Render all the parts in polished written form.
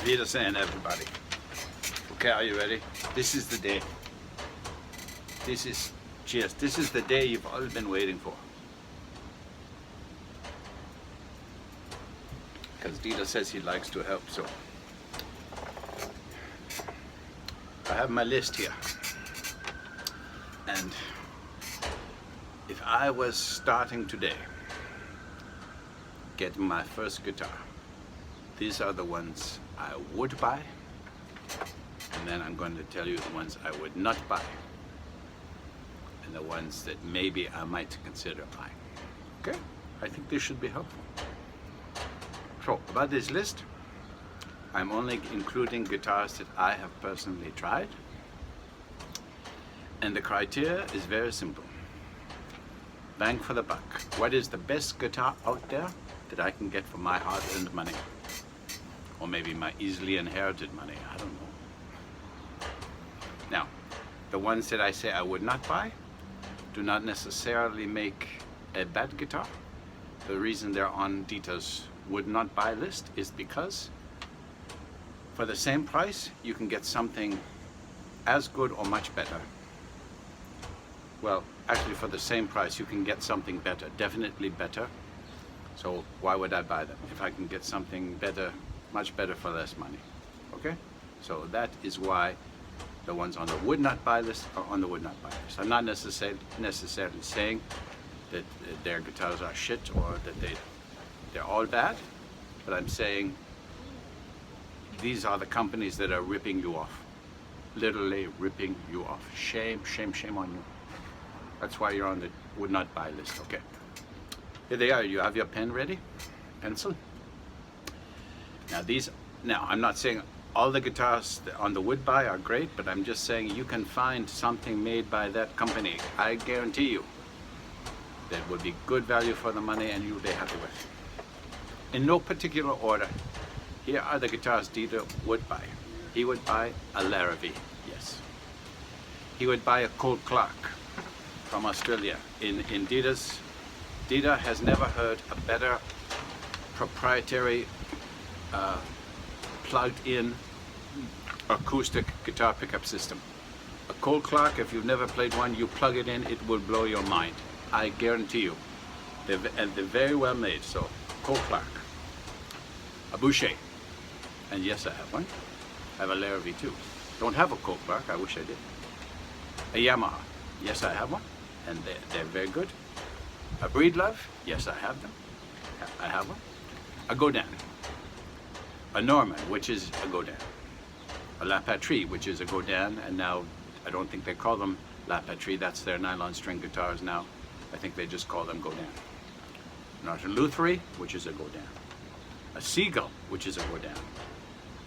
Wiedersehen, everybody. Okay, are you ready? This is the day. Cheers. This is the day you've all been waiting for. Because Dieter says he likes to help, so. I have my list here. And if I was starting today, getting my first guitar, these are the ones I would buy, and then I'm going to tell you the ones I would not buy, and the ones that maybe I might consider buying. Okay? I think this should be helpful. So, about this list, I'm only including guitars that I have personally tried, and the criteria is very simple. Bang for the buck. What is the best guitar out there that I can get for my hard-earned money? Or maybe my easily inherited money, I don't know. Now, the ones that I say I would not buy do not necessarily make a bad guitar. The reason they're on Dieter's would not buy list is because for the same price, you can get something as good or much better. Well, actually for the same price, you can get something better, definitely better. So why would I buy them if I can get something better, much better for less money? Okay? So that is why the ones on the would not buy list are on the would not buy list. I'm not necessarily saying that their guitars are shit or that they're all bad, but I'm saying these are the companies that are ripping you off. Literally ripping you off. Shame, shame, shame on you. That's why you're on the would not buy list. Okay. Here they are. You have your pen ready? Pencil? Now I'm not saying all the guitars on the would buy are great, but I'm just saying you can find something made by that company. I guarantee you that would be good value for the money and you'll be happy with. In no particular order, here are the guitars Dieter would buy. He would buy a Larrivee, yes. He would buy a Colt Clark from Australia. In Dieter's, Dieter has never heard a better proprietary plugged-in acoustic guitar pickup system. A Colt Clark, if you've never played one, you plug it in, it will blow your mind. I guarantee you. And they're very well made, so Colt Clark. A Boucher, and yes, I have one. I have a Larrivee too. Don't have a Colt Clark, I wish I did. A Yamaha, yes, I have one, and they're very good. A Breedlove, yes, I have them. I have one. A Godin. A Norman, which is a Godin. A La Patrie, which is a Godin, and now I don't think they call them La Patrie, that's their nylon string guitars now. I think they just call them Godin. An Arthur which is a Godin. A Seagull, which is a Godin.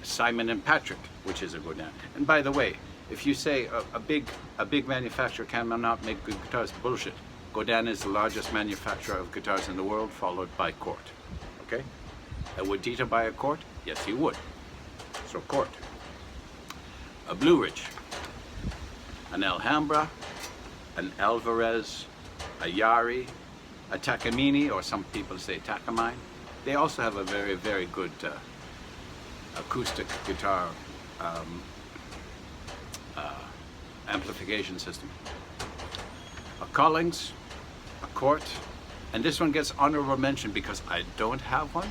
A Simon & Patrick, which is a Godin. And by the way, if you say a big manufacturer cannot make good guitars, bullshit. Godin is the largest manufacturer of guitars in the world, followed by Cort. Okay? Would Dieter buy a Cort? Yes, he would. So Cort. A Blue Ridge. An Alhambra. An Alvarez. A Yari. A Takamine, or some people say Takamine. They also have a very, very good acoustic guitar amplification system. A Collings, a Cort, and this one gets honorable mention because I don't have one,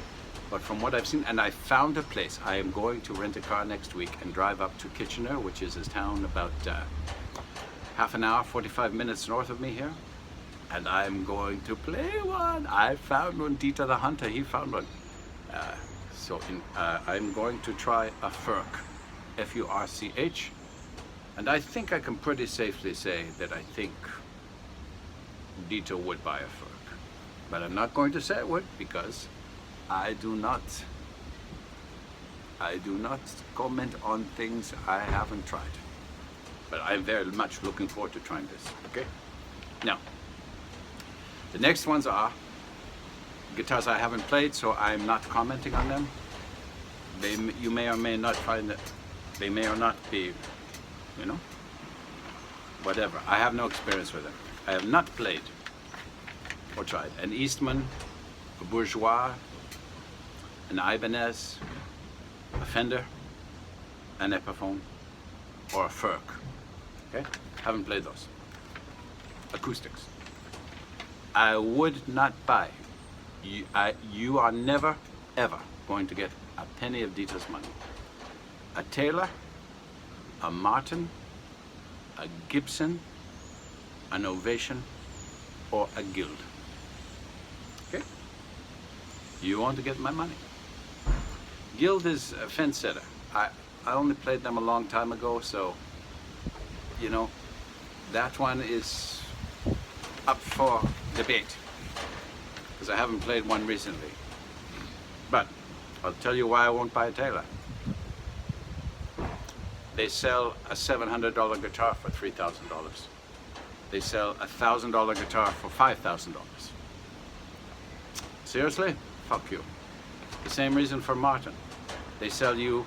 but from what I've seen, and I found a place. I am going to rent a car next week and drive up to Kitchener, which is a town about half an hour, 45 minutes north of me here. And I'm going to play one. I found one. Dieter the Hunter, he found one. I'm going to try a Furch, F-U-R-C-H. And I think I can pretty safely say that I think Dieter would buy a Furch. But I'm not going to say I would because I do not comment on things I haven't tried. But I'm very much looking forward to trying this, okay? Now, the next ones are guitars I haven't played, so I'm not commenting on them. You may or may not find that they may or not be, you know, whatever. I have no experience with them. I have not played or tried an Eastman, a Bourgeois, an Ibanez, a Fender, an Epiphone, or a Ferg. Okay? Haven't played those. Acoustics. I would not buy. You are never, ever going to get a penny of Dieter's money. A Taylor, a Martin, a Gibson, an Ovation, or a Guild. Okay? You want to get my money. Guild is a fence setter. I only played them a long time ago, so you know, that one is up for debate because I haven't played one recently. But I'll tell you why I won't buy a Taylor. They sell a $700 guitar for $3,000. They sell a $1,000 guitar for $5,000. Seriously? Fuck you. The same reason for Martin. They sell you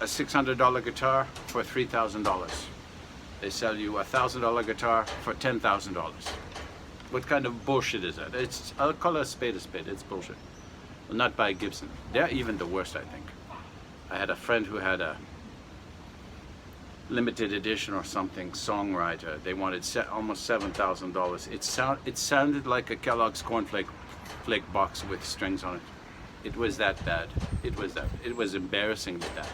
a $600 guitar for $3,000. They sell you a $1,000 guitar for $10,000. What kind of bullshit is that? I'll call a spade. It's bullshit. Well, not by Gibson. They're even the worst, I think. I had a friend who had a limited edition or something songwriter. They wanted almost $7,000. It sounded like a Kellogg's cornflake box with strings on it. It was that bad. It was embarrassing with that.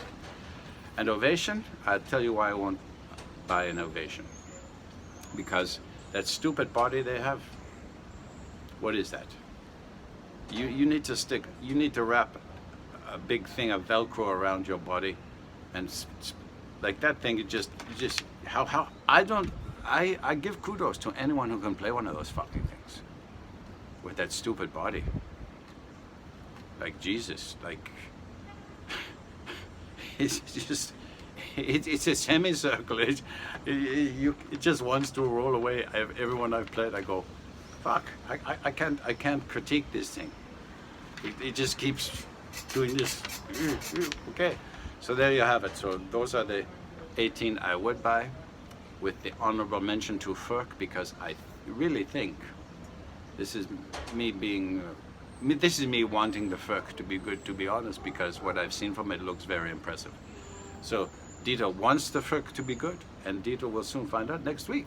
And Ovation, I'll tell you why I won't buy an Ovation. Because that stupid body they have, what is that? You need to wrap a big thing of Velcro around your body, and like that thing, I give kudos to anyone who can play one of those fucking things with that stupid body. Like Jesus, like it's a semicircle. It just wants to roll away. Everyone I've played, I go, fuck, I can't critique this thing. It just keeps doing this. Okay, so there you have it. So those are the 18 I would buy, with the honorable mention to Ferg, because I really think this is me being. This is me wanting the Ferg to be good, to be honest, because what I've seen from it looks very impressive. So Dieter wants the Ferg to be good, and Dieter will soon find out next week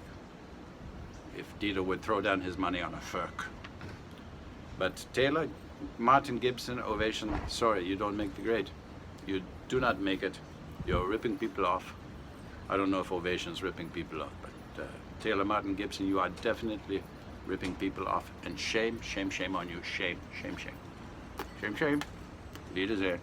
if Dieter would throw down his money on a Ferg. But Taylor, Martin, Gibson, Ovation, sorry, you don't make the grade. You do not make it. You're ripping people off. I don't know if Ovation's ripping people off, but Taylor, Martin, Gibson, you are definitely ripping people off. And shame, shame, shame on you. Shame, shame, shame. Shame, shame. Leaders there.